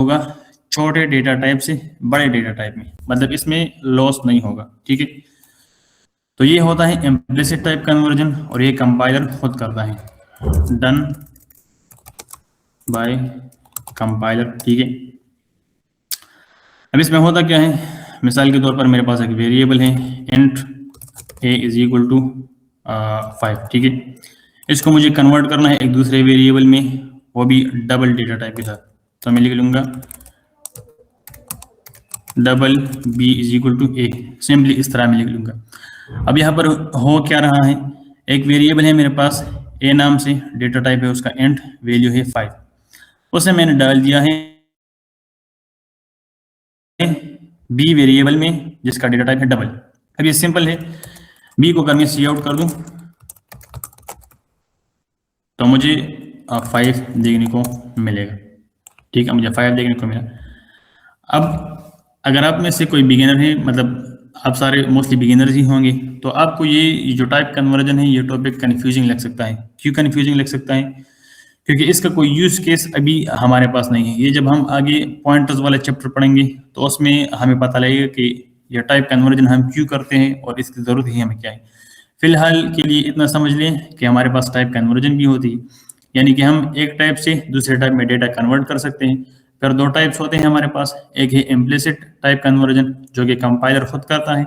होगा छोटे data type से बड़े डेटा टाइप में, मतलब इसमें लॉस नहीं होगा। ठीक है, तो ये होता है इम्प्लिसिट टाइप कन्वर्जन और ये कंपाइलर खुद करता है, डन बाय कंपाइलर। ठीक है, अब इसमें होता क्या है, मिसाल के तौर पर मेरे पास एक वेरिएबल है int a is equal to 5। ठीक है, इसको मुझे कन्वर्ट करना है एक दूसरे वेरिएबल में, वो भी डबल डेटा टाइप के साथ। तो मैं लिख लूंगा double B is equal to A, simply इस तरह मैं लिख लूंगा। अब यहाँ पर हो क्या रहा है, एक वेरिएबल है मेरे पास ए नाम से, डेटा टाइप है उसका इंट, वैल्यू है 5, उसे मैंने डाल दिया है बी वेरिएबल में जिसका डेटा टाइप है डबल। अब ये सिंपल है, बी को अगर मैं सी आउट कर दूं तो मुझे 5 देखने को मिलेगा। ठीक है, मुझे 5 देखने को मिला। अब अगर आप में से कोई बिगिनर है, मतलब आप सारे मोस्टली बिगिनर्स ही होंगे, तो आपको ये जो टाइप कन्वर्जन है ये टॉपिक कन्फ्यूजिंग लग सकता है। क्यों कन्फ्यूजिंग लग सकता है? क्योंकि इसका कोई यूज केस अभी हमारे पास नहीं है। ये जब हम आगे पॉइंटर्स वाले चैप्टर पढ़ेंगे तो उसमें हमें पता लगेगा कि ये टाइप कन्वर्जन हम क्यों करते हैं और इसकी ज़रूरत ही हमें क्या है। फिलहाल के लिए इतना समझ लें कि हमारे पास टाइप कन्वर्जन भी होती है, यानी कि हम एक टाइप से दूसरे टाइप में डेटा कन्वर्ट कर सकते हैं। फिर दो टाइप्स होते हैं हमारे पास, एक है इम्प्लिसिट टाइप कन्वर्जन जो कि कंपाइलर खुद करता है।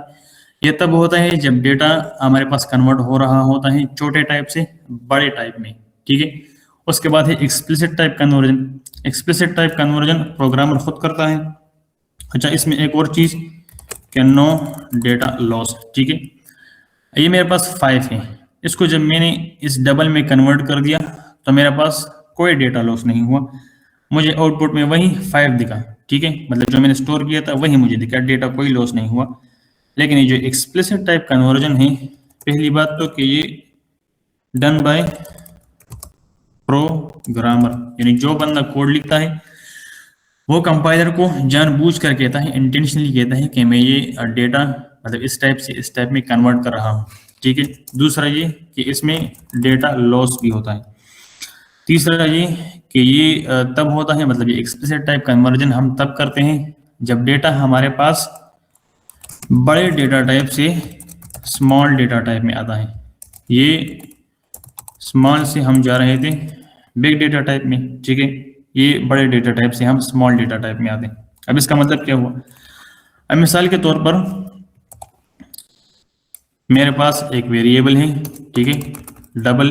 ये तब होता है जब डेटा हमारे पास कन्वर्ट हो रहा होता है छोटे टाइप से बड़े टाइप में। ठीक है, उसके बाद है explicit type conversion. Explicit type conversion programmer खुद करता है। अच्छा, इसमें एक और चीज कि नो डेटा लॉस। ठीक है, ये मेरे पास 5 है, इसको जब मैंने इस डबल में कन्वर्ट कर दिया तो मेरे पास कोई डेटा लॉस नहीं हुआ, मुझे आउटपुट में वही 5 दिखा। ठीक है, मतलब जो मैंने स्टोर किया था वही मुझे दिखा, डेटा कोई लॉस नहीं हुआ। लेकिन ये जो एक्सप्लिसिट टाइप कन्वर्जन है, पहली बात तो कि ये डन बाय प्रोग्रामर, यानी जो बंदा कोड लिखता है वो कंपाइलर को जानबूझ कर कहता है, इंटेंशनली कहता है कि मैं ये डेटा मतलब इस टाइप से इस टाइप में कन्वर्ट कर रहा हूँ। ठीक है, दूसरा ये कि इसमें डेटा लॉस भी होता है। तीसरा ये कि ये तब होता है, मतलब ये एक्सप्लिसिट टाइप कन्वर्जन हम तब करते हैं जब डेटा हमारे पास बड़े डेटा टाइप से स्मॉल डेटा टाइप में आता है। ये स्मॉल से हम जा रहे थे बिग डेटा टाइप में। ठीक है, ये बड़े डेटा टाइप से हम स्मॉल डेटा टाइप में आते हैं। अब इसका मतलब क्या हुआ, अब मिसाल के तौर पर मेरे पास एक वेरिएबल है, ठीक है, double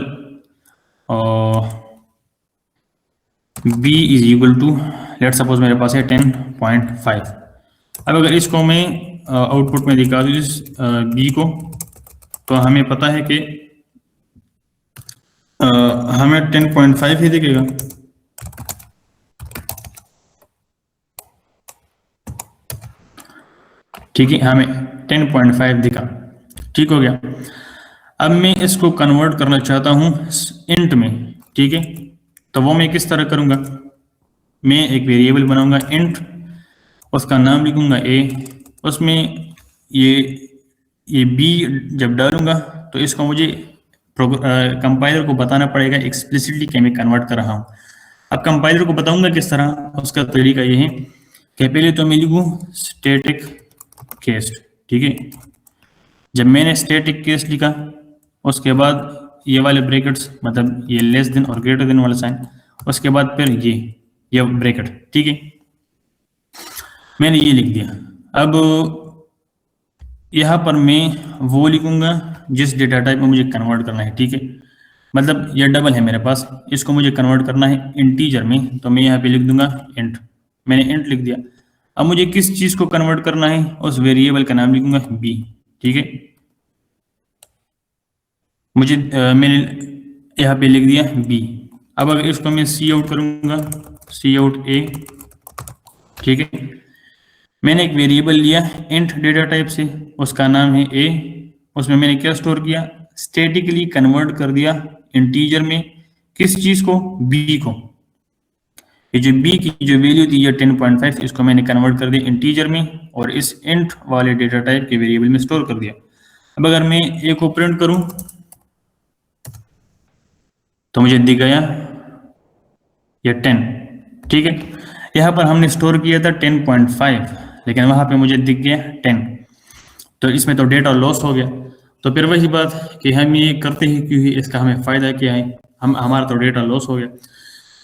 B is equal to, let suppose मेरे पास है 10.5। अब अगर इसको मैं आउटपुट में दिखा दूँ इस बी को, तो हमें पता है कि हमें 10.5 ही दिखेगा। ठीक है, हमें 10.5 दिखा। ठीक हो गया। अब मैं इसको कन्वर्ट करना चाहता हूं इंट में। ठीक है, तो वो मैं किस तरह करूंगा, मैं एक वेरिएबल बनाऊंगा इंट, उसका नाम लिखूंगा ए, उसमें ये बी जब डालूंगा तो इसको मुझे कंपाइलर को बताना पड़ेगा एक्सप्लिसिटली कि मैं कन्वर्ट कर रहा हूँ। अब कंपाइलर को बताऊंगा किस तरह, उसका तरीका ये है कि पहले तो मैं लिखूँ स्टैटिक केस्ट। ठीक है, जब मैंने स्टैटिक केस लिखा उसके बाद ये वाले ब्रैकेट्स, मतलब ये लेस देन और ग्रेटर देन वाला साइन, उसके बाद फिर ये ब्रैकेट। ठीक है, मैंने ये लिख दिया। अब यहाँ पर मैं वो लिखूंगा जिस डेटा टाइप में मुझे कन्वर्ट करना है। ठीक है, मतलब ये डबल है मेरे पास, इसको मुझे कन्वर्ट करना है इंटीजर में, तो मैं यहाँ पे लिख दूंगा इंट। मैंने इंट लिख दिया। अब मुझे किस चीज को कन्वर्ट करना है, उस वेरिएबल का नाम लिखूंगा बी। ठीक है, मुझे मैंने यहाँ पे लिख दिया बी। अब अगर इसको मैं सी आउट करूंगा, सी आउट ए। ठीक है, मैंने एक वेरिएबल लिया इंट डेटा टाइप से, उसका नाम है ए, उसमें मैंने क्या स्टोर किया, स्टैटिकली कन्वर्ट कर दिया इंटीजर में, किस चीज को, बी को। ये जो बी की जो वैल्यू थी ये 10.5, इसको मैंने कन्वर्ट कर दिया इंटीजर में और इस इंट वाले डेटा टाइप के वेरिएबल में स्टोर कर दिया। अब अगर मैं ए को प्रिंट करूं तो मुझे दिख गया ये 10। ठीक है, यहाँ पर हमने स्टोर किया था 10.5, लेकिन वहाँ पे मुझे दिख गया 10, तो इसमें तो डेटा लॉस हो गया। तो फिर वही बात कि हम ये करते हैं क्योंकि इसका हमें फ़ायदा क्या है, हमारा तो डेटा लॉस हो गया।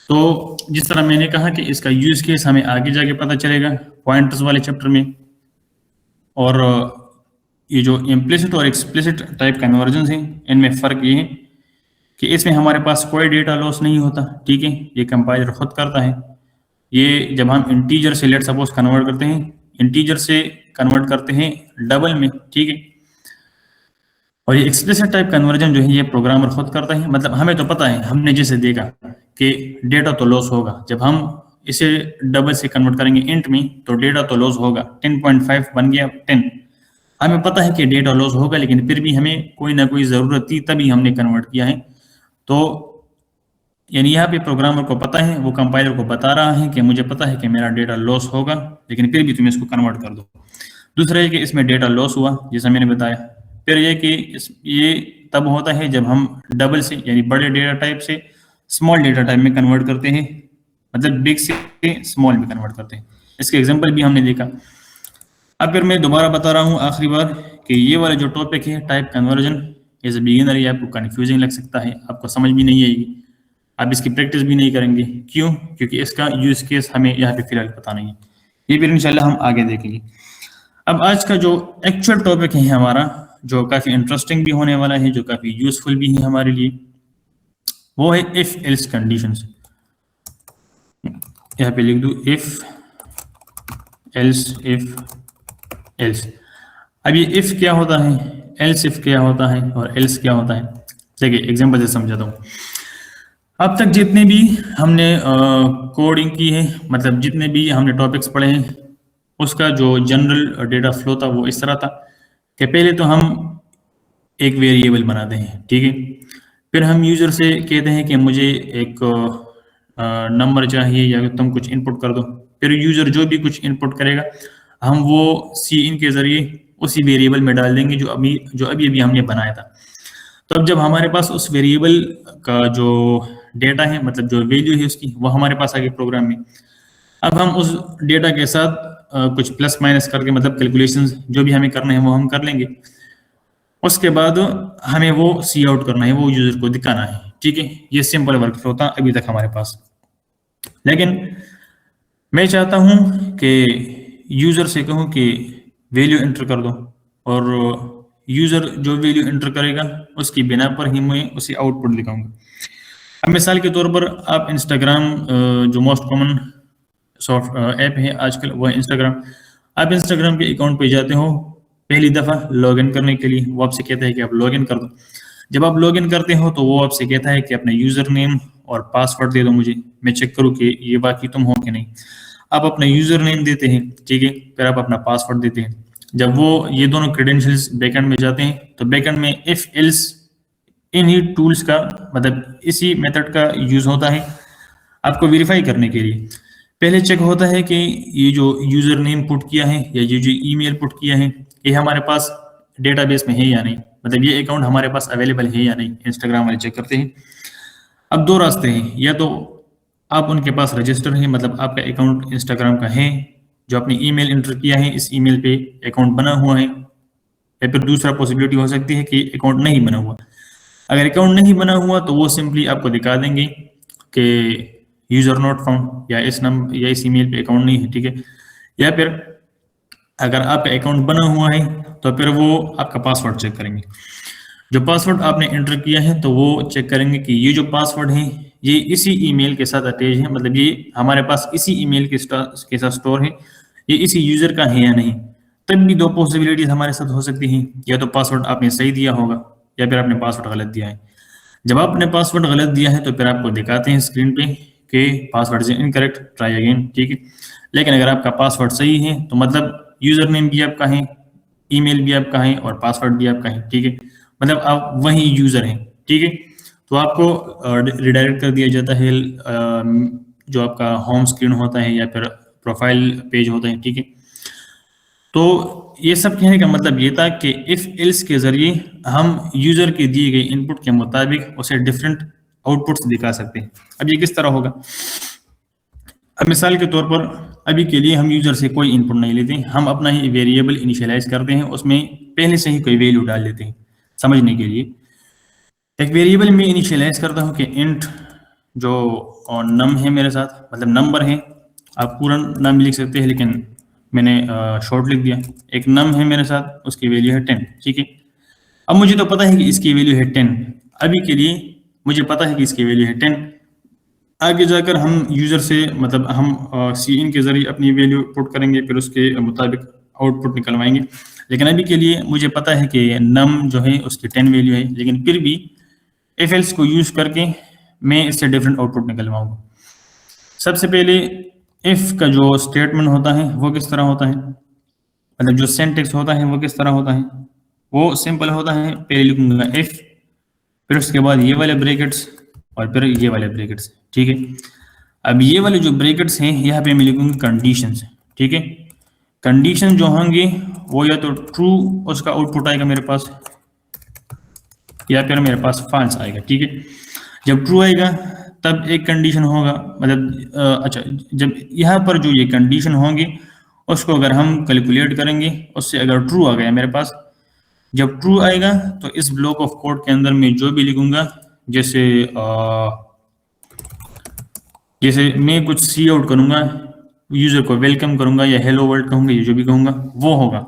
तो जिस तरह मैंने कहा कि इसका यूज़ केस हमें आगे जाके पता चलेगा पॉइंटर्स वाले चैप्टर में, और ये जो इम्प्लिसिट और एक्सप्लिसिट टाइप कन्वर्जन हैं, इनमें फ़र्क ये है कि इसमें हमारे पास कोई डेटा लॉस नहीं होता, ठीक है, ये कंपाइलर खुद करता है। ये जब हम इंटीजर से लेट सपोज कन्वर्ट करते हैं, इंटीजर से कन्वर्ट करते हैं डबल में, ठीक है, और ये एक्सप्लिसिट टाइप कन्वर्जन जो है ये प्रोग्रामर खुद करता है। मतलब हमें तो पता है, हमने जैसे देखा कि डेटा तो लॉस होगा, जब हम इसे डबल से कन्वर्ट करेंगे इंट में तो डेटा तो लॉस होगा, 10.5 बन गया 10। हमें पता है कि डेटा लॉस होगा, लेकिन फिर भी हमें कोई ना कोई ज़रूरत थी तभी हमने कन्वर्ट किया है। तो यानी यहाँ पे प्रोग्रामर को पता है, वो कंपाइलर को बता रहा है कि मुझे पता है कि मेरा डेटा लॉस होगा, लेकिन फिर भी तुम इसको कन्वर्ट कर दो। दूसरा है कि इसमें डेटा लॉस हुआ, जैसा मैंने बताया। फिर ये कि ये तब होता है जब हम डबल से यानी बड़े डेटा टाइप से स्मॉल डेटा टाइप में कन्वर्ट करते हैं, मतलब बिग से स्मॉल में कन्वर्ट करते हैं। इसके एग्जाम्पल भी हमने देखा। अब फिर मैं दोबारा बता रहा हूँ आखिरी बार कि ये वाला जो टॉपिक है type conversion, as a beginner ये आपको कन्फ्यूजिंग लग सकता है, आपको समझ भी नहीं आएगी, आप इसकी प्रैक्टिस भी नहीं करेंगे। क्यों? क्योंकि इसका यूज केस हमें यहाँ पे फिलहाल पता नहीं है, ये फिर इंशाल्लाह हम आगे देखेंगे। अब आज का जो एक्चुअल टॉपिक है हमारा, जो काफ़ी इंटरेस्टिंग भी होने वाला है, जो काफ़ी यूजफुल भी है हमारे लिए, वो है इफ एल्स कंडीशंस। यहाँ पे लिख दूँ इफ एल्स, इफ एल्स। अब ये इफ क्या होता है, एल्स इफ क्या होता है और एल्स क्या होता है, देखिए एग्जाम्पल से समझाता हूँ। अब तक जितने भी हमने कोडिंग की है, मतलब जितने भी हमने टॉपिक्स पढ़े हैं, उसका जो जनरल डेटा फ्लो था वो इस तरह था कि पहले तो हम एक वेरिएबल बनाते हैं, ठीक है, फिर हम यूज़र से कहते हैं कि मुझे एक नंबर चाहिए या तुम कुछ इनपुट कर दो, फिर यूज़र जो भी कुछ इनपुट करेगा हम वो सी इन के ज़रिए उसी वेरिएबल में डाल देंगे जो अभी हमने बनाया था। तो अब जब हमारे पास उस वेरिएबल का जो डेटा है, मतलब जो वैल्यू है उसकी, वो हमारे पास आ गई प्रोग्राम में। अब हम उस डेटा के साथ कुछ प्लस माइनस करके, मतलब कैलकुलेशंस जो भी हमें करना है वो हम कर लेंगे। उसके बाद हमें वो सी आउट करना है, वो यूजर को दिखाना है, ठीक है। ये सिंपल वर्क फ्लो था अभी तक हमारे पास। लेकिन मैं चाहता हूं कि यूजर से कहूं कि वैल्यू एंटर कर दो, और यूजर जो वैल्यू एंटर करेगा उसकी बिना पर ही मैं उसे आउटपुट दिखाऊंगा। अब मिसाल के तौर पर आप इंस्टाग्राम, जो मोस्ट कॉमन सॉफ्ट ऐप है आजकल वो है इंस्टाग्राम। आप इंस्टाग्राम के अकाउंट पे जाते हो पहली दफ़ा लॉगिन करने के लिए, वो आपसे कहता है कि आप लॉगिन कर दो। जब आप लॉगिन करते हो तो वो आपसे कहता है कि अपना यूज़र नेम और पासवर्ड दे दो मुझे, मैं चेक करूँ कि ये बाकी तुम हो कि नहीं। आप अपना यूज़र नेम देते हैं, ठीक है, फिर आप अपना पासवर्ड देते हैं। जब वो ये दोनों क्रेडेंशियल्स बैकएंड में जाते हैं तो बैकएंड में इफ एल्स इन्हीं टूल्स का, मतलब इसी मेथड का यूज़ होता है आपको वेरीफाई करने के लिए। पहले चेक होता है कि ये जो यूज़र नेम पुट किया है या ये जो ईमेल पुट किया है ये हमारे पास डेटाबेस में है या नहीं, मतलब ये अकाउंट हमारे पास अवेलेबल है या नहीं, इंस्टाग्राम वाले चेक करते हैं। अब दो रास्ते हैं, या तो आप उनके पास रजिस्टर है, मतलब आपका अकाउंट इंस्टाग्राम का है, जो आपने ईमेल एंटर किया है इस ईमेल पे अकाउंट बना हुआ है, या फिर दूसरा पॉसिबिलिटी हो सकती है कि अकाउंट नहीं बना हुआ। अगर अकाउंट नहीं बना हुआ तो वो सिंपली आपको दिखा देंगे कि यूज़र नॉट फाउंड, या इस नंबर या इस ईमेल पे अकाउंट नहीं है, ठीक है। या फिर अगर आपका अकाउंट बना हुआ है तो फिर वो आपका पासवर्ड चेक करेंगे। जो पासवर्ड आपने एंटर किया है तो वो चेक करेंगे कि ये जो पासवर्ड है ये इसी ईमेल के साथ अटैच है, मतलब ये हमारे पास इसी ईमेल के साथ स्टोर है, ये इसी यूज़र का है या नहीं। तब भी दो पॉसिबिलिटीज हमारे साथ हो सकती हैं, या तो पासवर्ड आपने सही दिया होगा या फिर आपने पासवर्ड गलत दिया है। जब आपने पासवर्ड गलत दिया है तो फिर आपको दिखाते हैं स्क्रीन पे कि password is incorrect, try again, ठीक है। लेकिन अगर आपका पासवर्ड सही है तो मतलब यूजर नेम भी आपका है, ईमेल भी आपका है और पासवर्ड भी आपका है, ठीक है, मतलब आप वही यूजर हैं, ठीक है। तो आपको रिडायरेक्ट कर दिया जाता है जो आपका होम स्क्रीन होता है या फिर प्रोफाइल पेज होता है, ठीक है। तो ये सब कहने का मतलब ये था कि इफ एल्स के जरिए हम यूजर के दिए गए इनपुट के मुताबिक उसे डिफरेंट आउटपुट्स दिखा सकते हैं। अब ये किस तरह होगा, अब मिसाल के तौर पर अभी के लिए हम यूजर से कोई इनपुट नहीं लेते, हम अपना ही वेरिएबल इनिशियलाइज करते हैं, उसमें पहले से ही कोई वैल्यू डाल देते हैं। समझने के लिए एक वेरिएबल में इनिशियलाइज करता हूँ कि इंट जो नम है मेरे साथ, मतलब नंबर है, आप पूरा नाम भी लिख सकते हैं लेकिन मैंने शॉर्ट लिख दिया। एक नम है मेरे साथ, उसकी वैल्यू है 10, ठीक है। अब मुझे तो पता है कि इसकी वैल्यू है 10, अभी के लिए मुझे पता है कि इसकी वैल्यू है 10। आगे जाकर हम यूजर से मतलब हम सी इन के जरिए अपनी वैल्यू पुट करेंगे, फिर उसके मुताबिक आउटपुट निकलवाएंगे। लेकिन अभी के लिए मुझे पता है कि नम जो है उसकी 10 वैल्यू है, लेकिन फिर भी इफ एल्स को यूज करके मैं इससे डिफरेंट आउटपुट निकलवाऊंगा। सबसे पहले इफ का जो स्टेटमेंट होता है वो किस तरह होता है, मतलब जो सिंटैक्स होता है वो किस तरह होता है, वो सिंपल होता है। पहले लिखूंगा इफ, फिर उसके बाद ये वाले ब्रैकेट्स और फिर ये वाले ब्रैकेट्स, ठीक है। अब ये वाले जो ब्रैकेट्स हैं यहाँ पे मैं लिखूंगा कंडीशंस, ठीक है। कंडीशन जो होंगे वो या तो ट्रू उसका आउटपुट आएगा मेरे पास, या फिर मेरे पास फॉल्स आएगा, ठीक है। जब ट्रू आएगा तब एक कंडीशन होगा, मतलब अच्छा, जब यहाँ पर जो ये कंडीशन होंगे उसको अगर हम कैलकुलेट करेंगे, उससे अगर ट्रू आ गया मेरे पास, जब ट्रू आएगा तो इस ब्लॉक ऑफ कोड के अंदर मैं जो भी लिखूंगा, जैसे जैसे मैं कुछ सी आउट करूंगा, यूजर को वेलकम करूंगा या हेलो वर्ल्ड कहूंगा, ये जो भी कहूंगा वो होगा।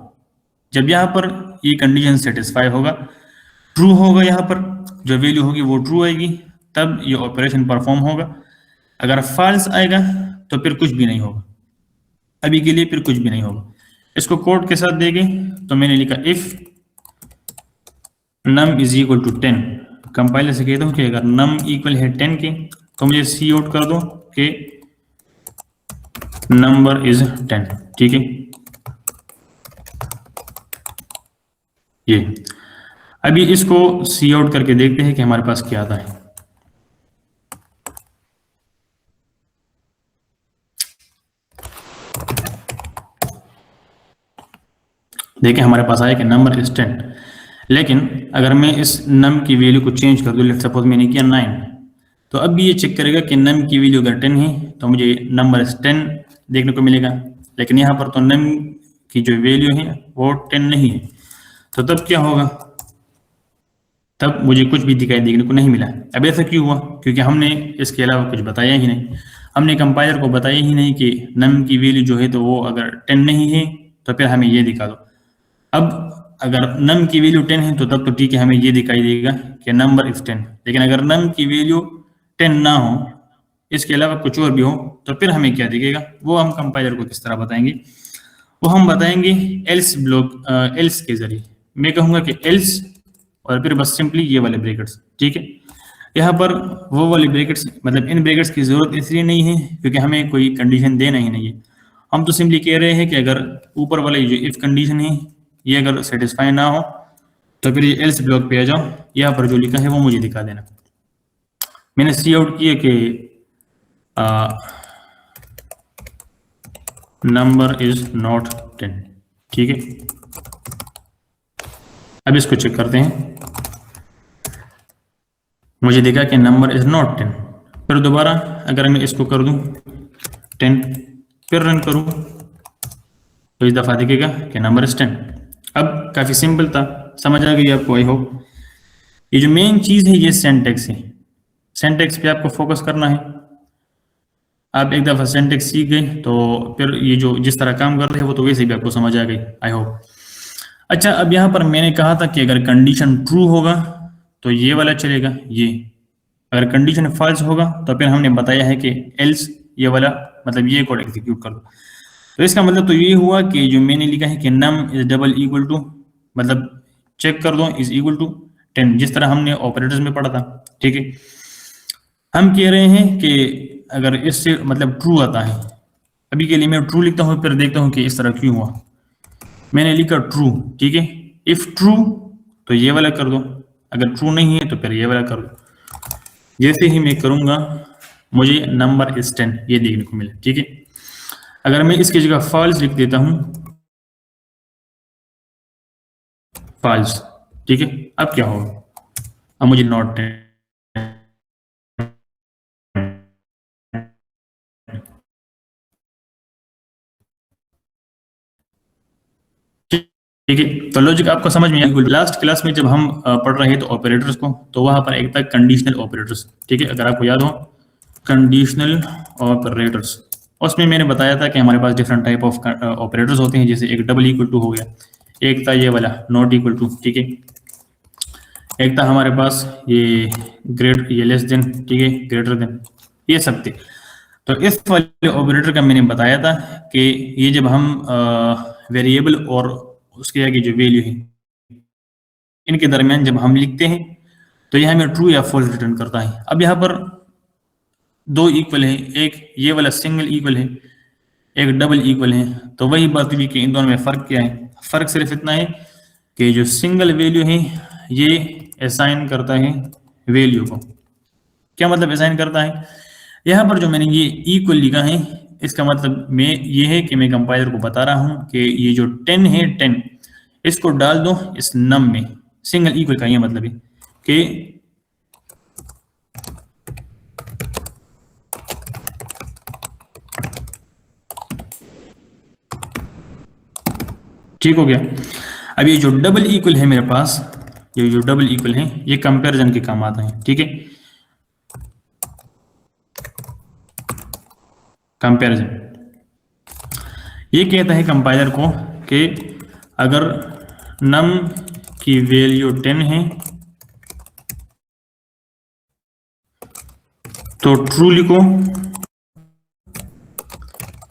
जब यहाँ पर ये कंडीशन सेटिस्फाई होगा, ट्रू होगा, यहाँ पर जो वैल्यू होगी वो ट्रू आएगी, तब ये ऑपरेशन परफॉर्म होगा। अगर फॉल्स आएगा तो फिर कुछ भी नहीं होगा, अभी के लिए फिर कुछ भी नहीं होगा। इसको कोड के साथ देंगे तो मैंने लिखा if num is equal to 10, compiler से कहता हूँ कि अगर num इक्वल है 10 के तो मुझे सी आउट कर दो कि नंबर इज 10, ठीक है। ये अभी इसको सी आउट करके देखते हैं कि हमारे पास क्या आता है। देखिए हमारे पास आया कि नंबर इज 10, लेकिन अगर मैं इस नम की वैल्यू को चेंज कर दूं, लेट्स सपोज मैंने किया 9, तो अब भी ये चेक करेगा कि नम की वैल्यू अगर 10 है तो मुझे नंबर इज 10 देखने को मिलेगा, लेकिन यहाँ पर तो नम की जो वैल्यू है वो 10 नहीं है, तो तब क्या होगा, तब मुझे कुछ भी दिखाई देखने को नहीं मिला। अब ऐसा क्यों हुआ, क्योंकि हमने इसके अलावा कुछ बताया ही नहीं, हमने कंपाइलर को बताया ही नहीं कि नम की वैल्यू जो है तो वो अगर 10 नहीं है तो फिर हमें ये दिखा दो। अब अगर नम की वैल्यू 10 है तो तब तो ठीक है, हमें ये दिखाई देगा कि नंबर इज 10, लेकिन अगर नम की वैल्यू 10 ना हो, इसके अलावा कुछ और भी हो, तो फिर हमें क्या दिखेगा, वो हम कंपाइलर को किस तरह बताएंगे, वो हम बताएंगे एल्स ब्लॉक, एल्स के जरिए। मैं कहूंगा कि एल्स और फिर बस सिंपली ये वाले ब्रैकेट्स, ठीक है। यहाँ पर वो वाले ब्रैकेट्स, मतलब इन ब्रैकेट्स की जरूरत इसलिए नहीं है क्योंकि हमें कोई कंडीशन देना ही नहीं है, हम तो सिंपली कह रहे हैं कि अगर ऊपर वाले जो इफ कंडीशन है ये अगर सेटिस्फाई ना हो तो फिर ये एल्स ब्लॉक पे आ जाओ, यहाँ पर जो लिखा है वो मुझे दिखा देना। मैंने सी आउट किया कि नंबर इज नॉट 10, ठीक है। अब इसको चेक करते हैं, मुझे दिखा कि नंबर इज नॉट 10। फिर दोबारा अगर मैं इसको कर दूं 10, फिर रन करूं तो इस दफा दिखेगा कि नंबर इज 10। अब काफी सिंपल था, समझ आ गई आपको आई होप। ये जो मेन चीज है ये सिंटैक्स है, सिंटैक्स पे आपको फोकस करना है। आप एक दफा सिंटैक्स सीख गए तो फिर ये जो जिस तरह काम करते हैं वो तो वैसे भी आपको समझ आ गई आई होप। अच्छा, अब यहाँ पर मैंने कहा था कि अगर कंडीशन ट्रू होगा तो ये वाला चलेगा, ये अगर कंडीशन फॉल्स होगा तो फिर हमने बताया है कि एल्स ये वाला, मतलब ये कोड एग्जीक्यूट कर दो। तो इसका मतलब तो ये हुआ कि जो मैंने लिखा है कि num is double equal to, मतलब चेक कर दो इज इक्वल टू 10, जिस तरह हमने ऑपरेटर्स में पढ़ा था, ठीक है। हम कह रहे हैं कि अगर इससे मतलब ट्रू आता है, अभी के लिए मैं ट्रू लिखता हूँ फिर देखता हूँ कि इस तरह क्यों हुआ। मैंने लिखा ट्रू, ठीक है। इफ ट्रू तो ये वाला कर दो, अगर ट्रू नहीं है तो फिर ये वाला कर दो। जैसे ही मैं करूंगा मुझे नंबर इज 10 ये देखने को मिले, ठीक है। अगर मैं इसकी जगह फॉल्स लिख देता हूं, फॉल्स, ठीक है, अब क्या होगा, अब मुझे नॉट 10 ठीक है। तो लॉजिक आपको समझ में आया। लास्ट क्लास में जब हम पढ़ रहे थे ऑपरेटर्स को, तो वहां पर एक था कंडीशनल ऑपरेटर्स, ठीक है, अगर आपको याद हो कंडीशनल ऑपरेटर्स, उसमें मैंने बताया था कि हमारे पास डिफरेंट टाइप ऑफ ऑपरेटर्स होते हैं, जैसे एक डबल इक्वल टू हो गया, एक था ये वाला नॉट इक्वल टू, ठीक है, एक था हमारे पास ये ये लेस देन, ठीक है, ग्रेटर देन, ये सब थे। तो इस वाले ऑपरेटर का मैंने बताया था कि ये जब हम वेरिएबल और उसके आगे जो वैल्यू है इनके दरमियान जब हम लिखते हैं तो यह हमें ट्रू या फॉल्स रिटर्न करता है। अब यहाँ पर दो इक्वल है, एक ये वाला सिंगल इक्वल है, एक डबल इक्वल है, तो वही बात हुई कि इन दोनों में फर्क क्या है। फर्क सिर्फ इतना है कि जो सिंगल वैल्यू है ये असाइन करता है वैल्यू को। क्या मतलब असाइन करता है? यहाँ पर जो मैंने ये इक्वल लिखा है इसका मतलब मैं ये है कि मैं कंपाइलर को बता रहा हूँ कि ये जो 10 है 10 इसको डाल दो इस नम में। सिंगल इक्वल का ये मतलब है कि ठीक हो गया। अब ये जो डबल इक्वल है मेरे पास, ये जो डबल इक्वल है ये कंपैरिजन के काम आता है, ठीक है, कंपैरिजन। ये कहता है कंपाइलर को कि अगर नम की वैल्यू 10 है तो ट्रू लिखो,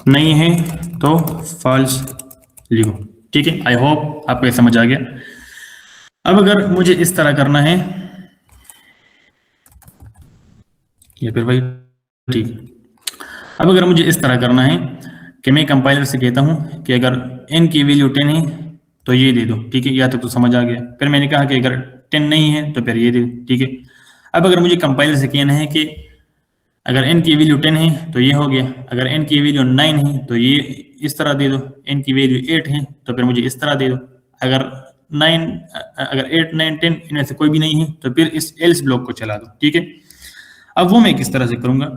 नहीं है तो फॉल्स लिखो, ठीक है। आई होप आपको ये समझ आ गया। अब अगर मुझे इस तरह करना है या फिर भाई ठीक, अब अगर मुझे इस तरह करना है कि मैं कंपाइलर से कहता हूं कि अगर n की वैल्यू 10 है तो ये दे दो, ठीक है, या तो समझ आ गया। फिर मैंने कहा कि अगर 10 नहीं है तो फिर ये दे दो, ठीक है। अब अगर मुझे कंपाइलर से कहना है कि अगर n की वैल्यू 10 है तो ये हो गया, अगर n की वैल्यू 9 है तो ये इस तरह दे दो, n की वैल्यू 8 है तो फिर मुझे इस तरह दे दो, अगर 8 9 10 इनमें से कोई भी नहीं है तो फिर इस एल्स ब्लॉक को चला दो, ठीक है। अब वो मैं किस तरह से करूंगा,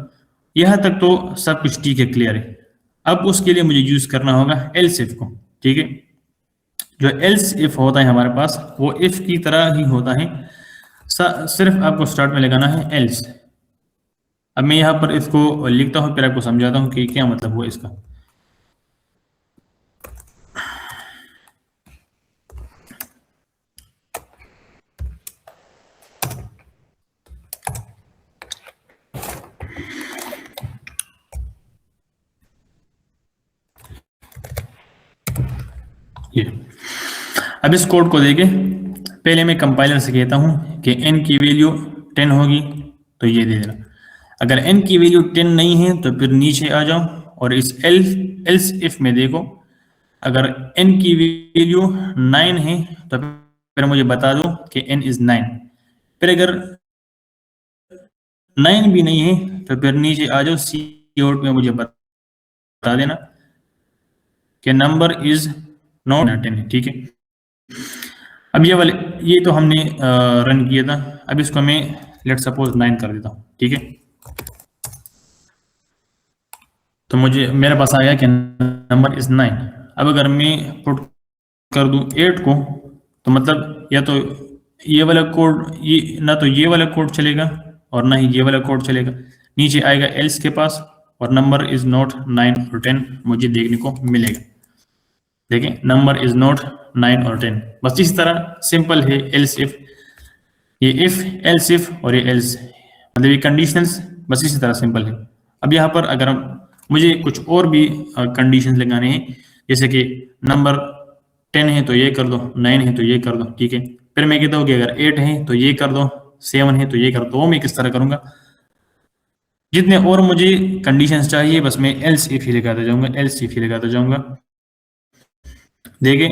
यहां तक तो सब कुछ ठीक है, क्लियर है। अब उसके लिए मुझे यूज करना होगा एल्स इफ को, ठीक है। जो एल्स इफ होता है हमारे पास वो इफ की तरह ही होता है, सिर्फ आपको स्टार्ट में लगाना है एल्स। अब मैं यहाँ पर इसको लिखता हूँ फिर आपको समझाता हूँ कि क्या मतलब हुआ इसका। ये अब इस कोड को देखे पहले मैं कंपाइलर से कहता हूँ कि n की वैल्यू 10 होगी तो ये दे देना, अगर n की वैल्यू 10 नहीं है तो फिर नीचे आ जाओ और इस एल्स इफ में देखो, अगर n की वैल्यू 9 है तो फिर मुझे बता दो कि n इज 9। फिर अगर 9 भी नहीं है तो फिर नीचे आ जाओ सी आउट में मुझे बता देना कि नंबर इज नॉट 10, ठीक है। अब ये तो हमने रन किया था। अब इसको मैं लेट सपोज 9 कर देता हूँ, ठीक है। तो मुझे मेरे पास आया कि नंबर इज 9। अब अगर मैं पुट कर दूं 8 को तो मतलब या तो ये वाला कोड, ये ना तो ये वाला कोड चलेगा और ना ही ये वाला कोड चलेगा, नीचे आएगा एल्स के पास और नंबर इज नॉट 9 और 10 मुझे देखने को मिलेगा। देखें नंबर इज नॉट 9 और 10, बस इस तरह सिंपल है एल्स इफ। ये इफ एल्स इफ और ये एल्स मतलब ये कंडीशंस बस इसी तरह सिंपल है। अब यहाँ पर अगर मुझे कुछ और भी कंडीशंस लगाने हैं, जैसे कि नंबर 10 है तो ये कर दो, 9 है तो ये कर दो, ठीक है। फिर मैं कहता हूँ कि अगर 8 है तो ये कर दो, 7 है तो ये कर दो, वो मैं किस तरह करूंगा। जितने और मुझे कंडीशंस चाहिए बस मैं एल्स इफ ही लगाता जाऊंगा, एल्स इफ ही लगाता जाऊंगा। देखें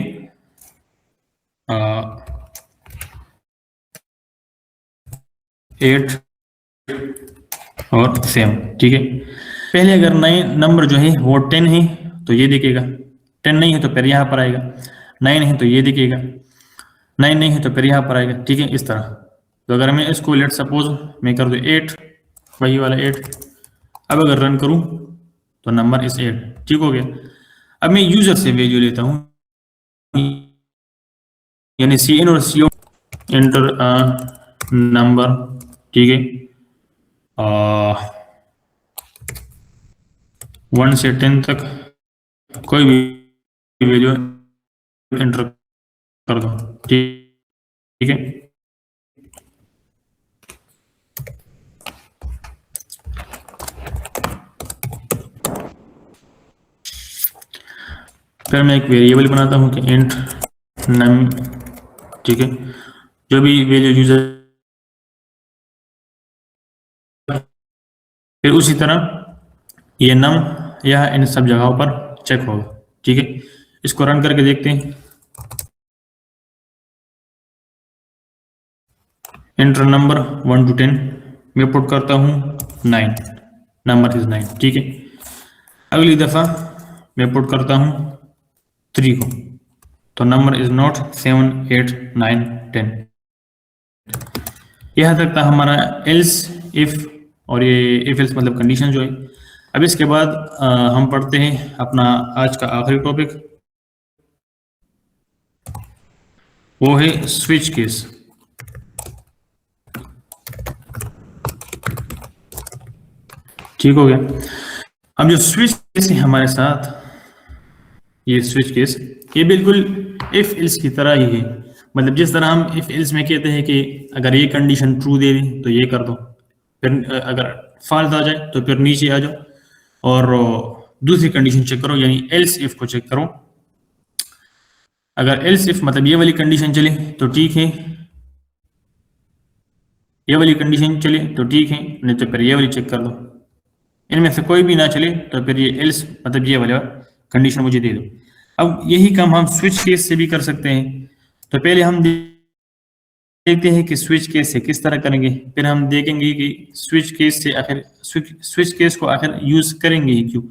8 और 7, ठीक है। पहले अगर नए नंबर जो है वो 10 है तो ये दिखेगा, 10 नहीं है तो फिर यहाँ पर आएगा, 9 है तो ये दिखेगा, 9 नहीं है तो फिर यहाँ पर आएगा, ठीक है, इस तरह। तो अगर मैं इसको लेट सपोज मैं कर दूँ 8, वही वाला 8, अब अगर रन करूँ तो नंबर इज 8, ठीक हो गया। अब मैं यूजर से वैल्यू लेता हूँ, यानी सी इन और सी आउट, एंटर नंबर, ठीक है, 1 से 10 तक कोई भी वैल्यू एंटर कर दो, ठीक है। फिर मैं एक वेरिएबल बनाता हूँ कि इंट नम, ठीक है, जो भी वैल्यू यूजर, फिर उसी तरह ये नम यह इन सब जगहों पर चेक होगा, ठीक है। इसको रन करके देखते हैं। एंटर नंबर 1 to 10, मैं पुट करता हूँ 9, नंबर इज 9, ठीक है। अगली दफा मैं पुट करता हूँ 3 को, तो नंबर इज नॉट 7, 8, 9, 10। यह तक था हमारा एल्स इफ, और ये इफ एल्स मतलब कंडीशन जो है। अब इसके बाद हम पढ़ते हैं अपना आज का आखिरी टॉपिक, वो है स्विच केस। ठीक हो गया। अब जो स्विच केस है हमारे साथ, ये स्विच केस ये बिल्कुल इफ एल्स की तरह ही है। मतलब जिस तरह हम इफ एल्स में कहते हैं कि अगर ये कंडीशन ट्रू दे दी तो ये कर दो, फिर अगर फॉल्स आ जाए तो फिर नीचे आ जाओ और दूसरी कंडीशन चेक करो, यानी एल्स इफ को चेक करो। अगर एल्स इफ मतलब ये वाली कंडीशन चले तो ठीक है, ये वाली कंडीशन चले तो ठीक है, नहीं तो फिर ये वाली चेक कर दो। इनमें से कोई भी ना चले तो फिर ये एल्स मतलब ये वाला कंडीशन मुझे दे दो। अब यही काम हम स्विच केस से भी कर सकते हैं। तो पहले हम देखते हैं कि स्विच केस से किस तरह करेंगे, फिर हम देखेंगे कि स्विच केस से आखिर स्विच केस को आखिर यूज करेंगे ही क्यों।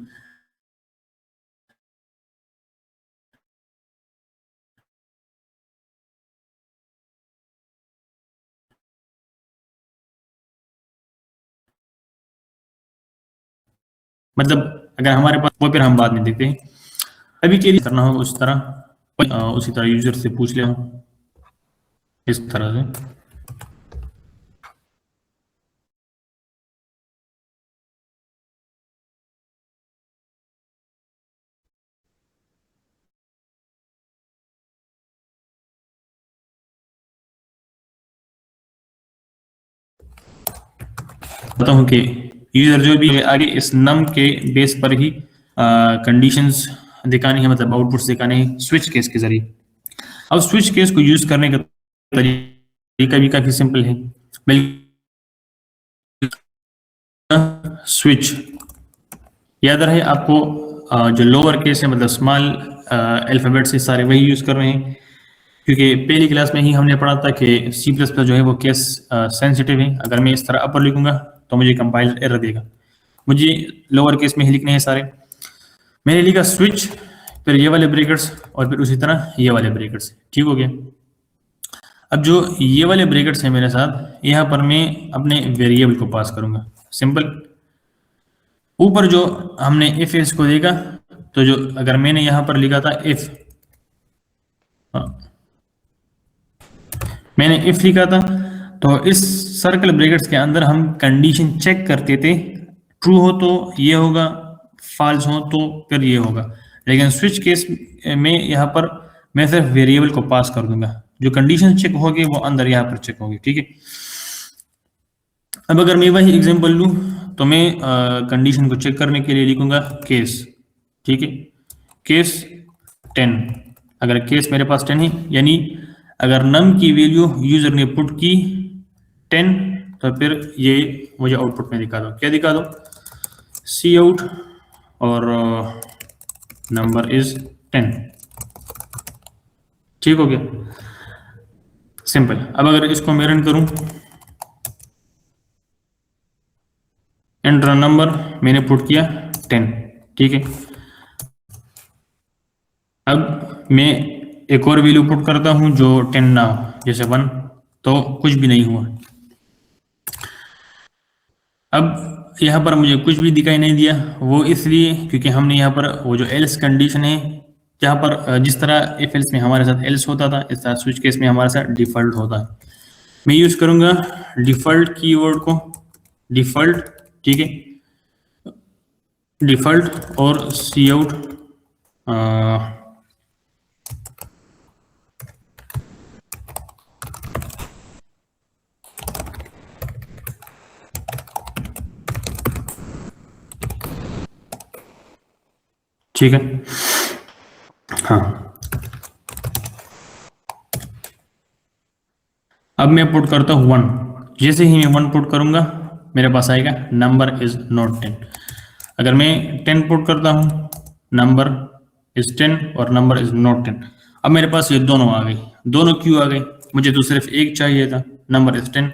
मतलब अगर हमारे पास, वो फिर हम बाद में देखते हैं। अभी के लिए करना होगा उस तरह, उसी तरह यूजर से पूछ ले इस तरह से। बताता हूँ कि यूजर जो भी है आगे इस नम के बेस पर ही कंडीशंस दिखानी है, मतलब आउटपुट्स दिखाने हैं स्विच केस के जरिए। अब स्विच केस को यूज करने का तरीका भी काफी सिंपल है। स्विच याद रहे आपको, जो लोअर केस है मतलब स्मॉल अल्फाबेट से सारे वही यूज कर रहे हैं, क्योंकि पहली क्लास में ही हमने पढ़ा था कि सी प्लस प्लस जो है वो केस सेंसिटिव है। अगर मैं इस तरह अपर लिखूंगा तो मुझे कंपाइलर एरर देगा, मुझे लोअर केस में ही लिखने हैं सारे। मैंने लिखा स्विच, फिर ये वाले ब्रैकेट्स और फिर उसी तरह ये वाले ब्रैकेट्स, ठीक हो गया। अब जो ये वाले ब्रैकेट्स हैं मेरे साथ, यहाँ पर मैं अपने वेरिएबल को पास करूंगा, सिंपल। ऊपर जो हमने इफ एल्स को देखा, तो जो अगर मैंने यहाँ पर लिखा था इफ, मैंने इफ लिखा था, तो इस सर्कल ब्रैकेट्स के अंदर हम कंडीशन चेक करते थे, ट्रू हो तो ये होगा, फॉल्स हो तो फिर ये होगा। लेकिन स्विच केस में यहाँ पर मैं सिर्फ वेरिएबल को पास कर दूंगा, जो कंडीशन चेक होगी वो अंदर यहाँ पर चेक होगी, ठीक है। अब अगर मैं वही एग्जांपल लूं तो मैं कंडीशन को चेक करने के लिए लिखूंगा केस, ठीक है, केस 10। अगर केस मेरे पास 10 है, यानी अगर नम की वैल्यू यूजर ने पुट की 10, तो फिर ये मुझे आउटपुट में दिखा दो। क्या दिखा दो? सी आउट और नंबर इज 10, ठीक हो गया, सिंपल। अब अगर इसको मैं रन करूं, एंटर नंबर मैंने पुट किया 10, ठीक है। अब मैं एक और वैल्यू पुट करता हूं जो 10 ना हो, जैसे 1, तो कुछ भी नहीं हुआ। अब यहाँ पर मुझे कुछ भी दिखाई नहीं दिया, वो इसलिए क्योंकि हमने यहाँ पर वो जो एल्स कंडीशन है जहाँ पर जिस तरह इफ एल्स में हमारे साथ एल्स होता था, इस तरह स्विच केस में हमारे साथ डिफॉल्ट होता है। मैं यूज करूंगा डिफॉल्ट कीवर्ड को, डिफॉल्ट, ठीक है, डिफॉल्ट और सी आउट, ठीक है, हाँ। अब मैं पुट करता हूँ 1। जैसे ही मैं 1 पुट करूंगा मेरे पास आएगा नंबर इज नॉट 10। अगर मैं 10 पुट करता हूँ नंबर इज 10 और नंबर इज नॉट 10। अब मेरे पास ये दोनों आ गई। दोनों क्यों आ गई? मुझे तो सिर्फ एक चाहिए था, नंबर इज 10।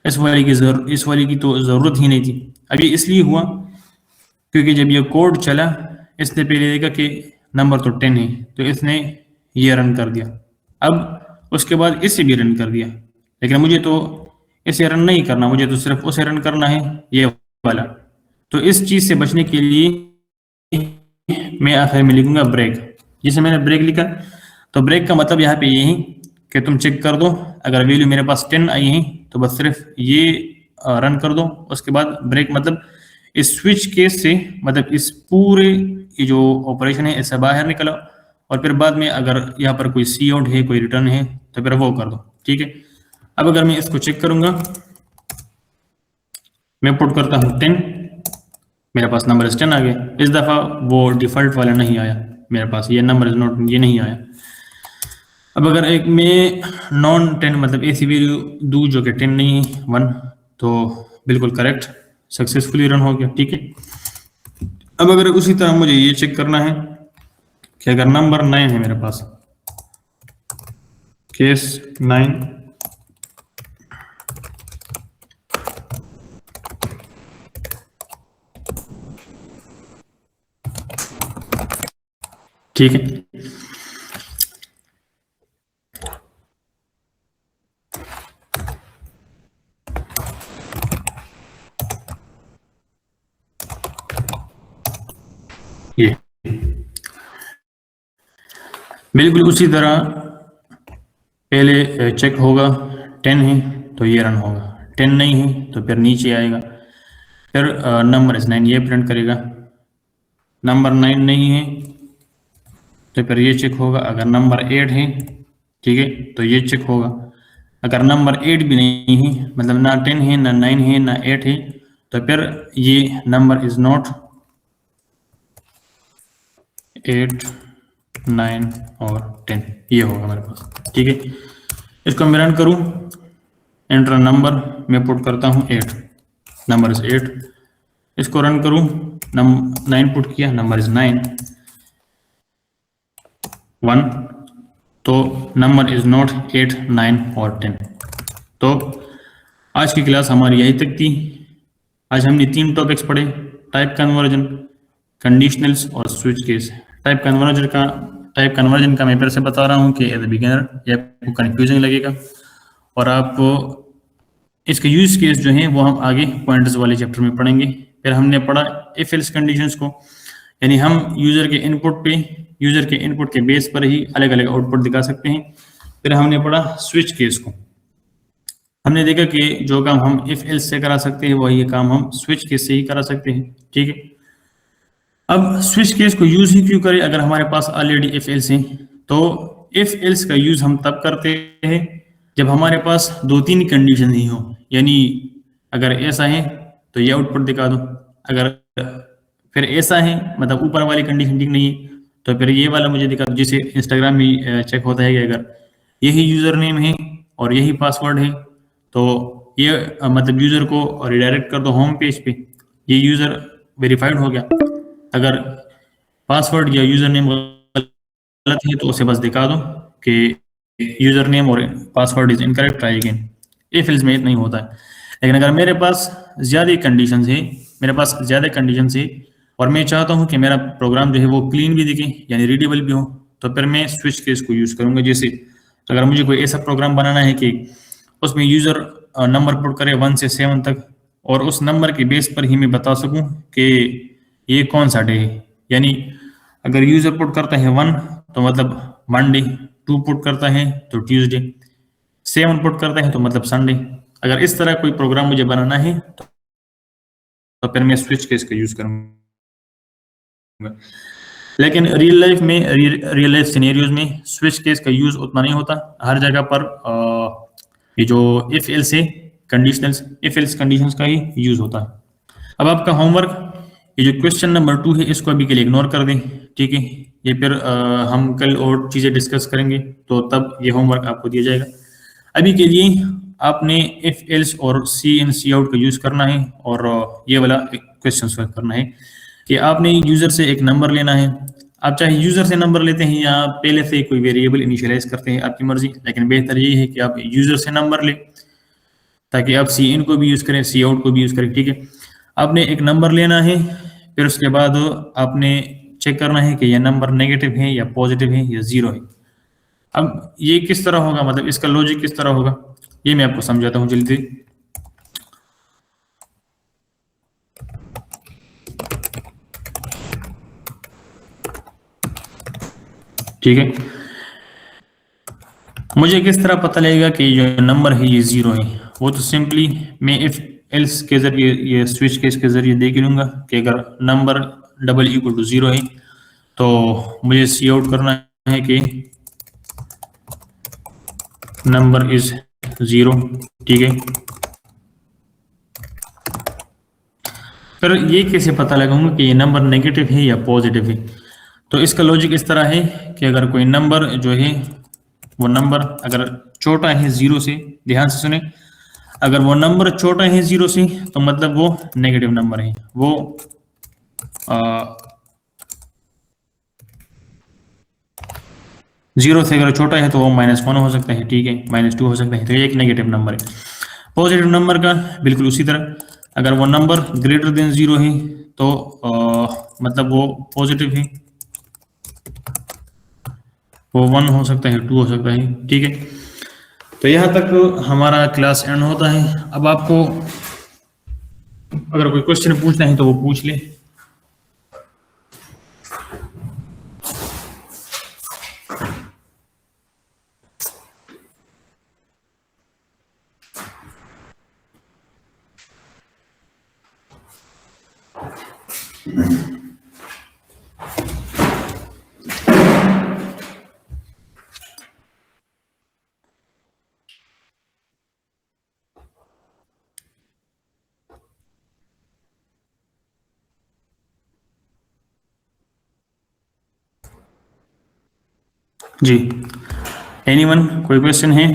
इस वाली की तो ज़रूरत ही नहीं थी। अब ये इसलिए हुआ क्योंकि जब ये कोड चला, इसने पहले देखा कि नंबर तो 10 है, तो इसने ये रन कर दिया। अब उसके बाद इसे भी रन कर दिया, लेकिन मुझे तो इसे रन नहीं करना, मुझे तो सिर्फ उसे रन करना है, ये वाला। तो इस चीज़ से बचने के लिए मैं आखिर में लिखूंगा ब्रेक। जिसे मैंने ब्रेक लिखा, तो ब्रेक का मतलब यहाँ पे ये है कि तुम चेक कर दो, अगर वैल्यू मेरे पास 10 आई है तो बस सिर्फ ये रन कर दो। उसके बाद ब्रेक मतलब इस स्विच केस से, मतलब इस पूरे ये जो ऑपरेशन है इससे बाहर निकलो, और फिर बाद में अगर यहाँ पर कोई सी आउट है, कोई रिटर्न है, तो फिर वो कर दो, ठीक है। अब अगर मैं इसको चेक करूंगा, मैं पुट करता हूँ 10, मेरे पास नंबर इज 10 आ गया। इस दफ़ा वो डिफॉल्ट वाला नहीं आया मेरे पास, ये नंबर इज नॉट, ये नहीं आया। अब अगर एक मैं नॉन 10 मतलब ऐसी वैल्यू दूँ जो कि 10 नहीं है, 1, तो बिल्कुल करेक्ट, सक्सेसफुली रन हो गया, ठीक है। अब अगर उसी तरह मुझे ये चेक करना है कि अगर नंबर 9 है मेरे पास, केस 9, ठीक है। ये बिल्कुल उसी तरह पहले चेक होगा, 10 है तो ये रन होगा, 10 नहीं है तो फिर नीचे आएगा, फिर नंबर इज 9 ये प्रिंट करेगा। नंबर 9 नहीं है तो फिर ये चेक होगा। अगर नंबर 8 है, ठीक है, तो ये चेक होगा। अगर नंबर 8 भी नहीं है, मतलब ना 10 है, ना 9 है, ना 8 है, तो फिर ये नंबर इज नॉट 8, 9 और 10, ये होगा मेरे पास, ठीक है। इसको मैं रन करूं, एंटर नंबर, मैं पुट करता हूं 8, नंबर इज 8। इसको रन करूं, 9 पुट किया, नंबर इज 9, 1, तो नंबर इज नॉट 8, 9 और 10। तो आज की क्लास हमारी यही तक थी। आज हमने 3 टॉपिक्स पढ़े, टाइप कन्वर्जन, कंडीशनल्स और स्विच केस। टाइप कन्वर्जन का मैं फिर से बता रहा हूँ कि एज ए बिगिनर ये आपको कन्फ्यूजन लगेगा, और आपको इसके यूज केस जो हैं वो हम आगे पॉइंटर्स वाले चैप्टर में पढ़ेंगे। फिर हमने पढ़ा इफ एल्स कंडीशंस को, यानी हम यूजर के इनपुट के बेस पर ही अलग अलग आउटपुट दिखा सकते हैं। फिर हमने पढ़ा स्विच केस को, हमने देखा कि जो काम हम इफ एल्स से करा सकते हैं वही काम हम स्विच केस से ही करा सकते हैं, ठीक है। अब स्विच केस को यूज ही क्यों करें अगर हमारे पास ऑलरेडी इफ एल्स है? तो इफ एल्स का यूज हम तब करते हैं जब हमारे पास 2-3 कंडीशन ही हो, यानी अगर ऐसा है तो ये आउटपुट दिखा दो, अगर फिर ऐसा है मतलब ऊपर वाली कंडीशन ठीक नहीं है तो फिर ये वाला मुझे दिखा दो। जैसे इंस्टाग्राम में चेक होता है कि अगर यही यूजर नेम है और यही पासवर्ड है तो ये मतलब यूजर को रिडायरेक्ट कर दो होम पेज पे, ये यूजर वेरीफाइड हो गया। अगर पासवर्ड या यूजर नेम गलत है तो उसे बस दिखा दो कि यूजर नेम और password is incorrect, try again. If else में इतना ही होता है। लेकिन अगर मेरे पास ज़्यादा कंडीशंस है और मैं चाहता हूं कि मेरा प्रोग्राम जो है वो क्लीन भी दिखे यानी रीडेबल भी हो, तो फिर मैं स्विच केस को यूज करूंगा। जैसे अगर मुझे कोई ऐसा प्रोग्राम बनाना है कि उसमें यूजर नंबर पुट करे 1 से 7 तक, और उस नंबर के बेस पर ही मैं बता सकूं कि ये कौन सा डे है, यानी अगर यूजर पुट करता है 1 तो मतलब मंडे, 2 पुट करता है तो ट्यूसडे, 7 पुट करता है तो मतलब संडे। अगर इस तरह कोई प्रोग्राम मुझे बनाना है तो फिर मैं स्विच केस का यूज करूंगा। लेकिन रियल लाइफ में, रियल लाइफ सिनेरियोज में स्विच केस का यूज उतना नहीं होता। हर जगह पर ये जो इफ एल्स है, कंडीशनल्स, इफ एल्स कंडीशंस का ही यूज होता है। अब आपका होमवर्क, ये जो क्वेश्चन नंबर 2 है इसको अभी के लिए इग्नोर कर दें, ठीक है। ये फिर हम कल और चीजें डिस्कस करेंगे तो तब ये होमवर्क आपको दिया जाएगा। अभी के लिए आपने इफ एल्स और सी इन सी आउट का यूज करना है और ये वाला क्वेश्चन सॉल्व करना है कि आपने यूजर से एक नंबर लेना है। आप चाहे यूजर से नंबर लेते हैं या पहले से कोई वेरिएबल इनिशियलाइज करते हैं, आपकी मर्जी, लेकिन बेहतर ये है कि आप यूजर से नंबर लें ताकि आप सी इन को भी यूज करें, सी आउट को भी यूज करें, ठीक है। आपने एक नंबर लेना है, फिर उसके बाद आपने चेक करना है कि यह नंबर नेगेटिव है या पॉजिटिव है या जीरो है। अब ये किस तरह होगा, मतलब इसका लॉजिक किस तरह होगा, ये मैं आपको समझाता हूँ जल्दी। ठीक है, मुझे किस तरह पता लगेगा कि जो नंबर है ये जीरो है? वो तो सिंपली मैं इफ एल्स के जरिए, ये स्विच केस के जरिए देख लूंगा कि अगर number double equal to zero है तो मुझे सी आउट करना है कि नंबर इज जीरो, ठीक है। फिर ये कैसे पता लगाऊंगा कि ये नंबर नेगेटिव है या पॉजिटिव है? तो इसका लॉजिक इस तरह है कि अगर कोई नंबर जो है, वो नंबर अगर छोटा है जीरो से, ध्यान से सुने, अगर वो नंबर छोटा है जीरो से तो मतलब वो नेगेटिव नंबर है। वो जीरो से अगर छोटा है तो वो -1 हो सकता है, ठीक है, -2 हो सकता है, तो ये एक नेगेटिव नंबर है। पॉजिटिव नंबर का बिल्कुल उसी तरह, अगर वो नंबर ग्रेटर देन जीरो है तो मतलब वो पॉजिटिव है, वो 1 हो सकता है, 2 हो सकता है, ठीक है। तो यहाँ तक हमारा क्लास एंड होता है। अब आपको अगर कोई क्वेश्चन पूछना है तो वो पूछ ले। जी, एनीवन, कोई क्वेश्चन है?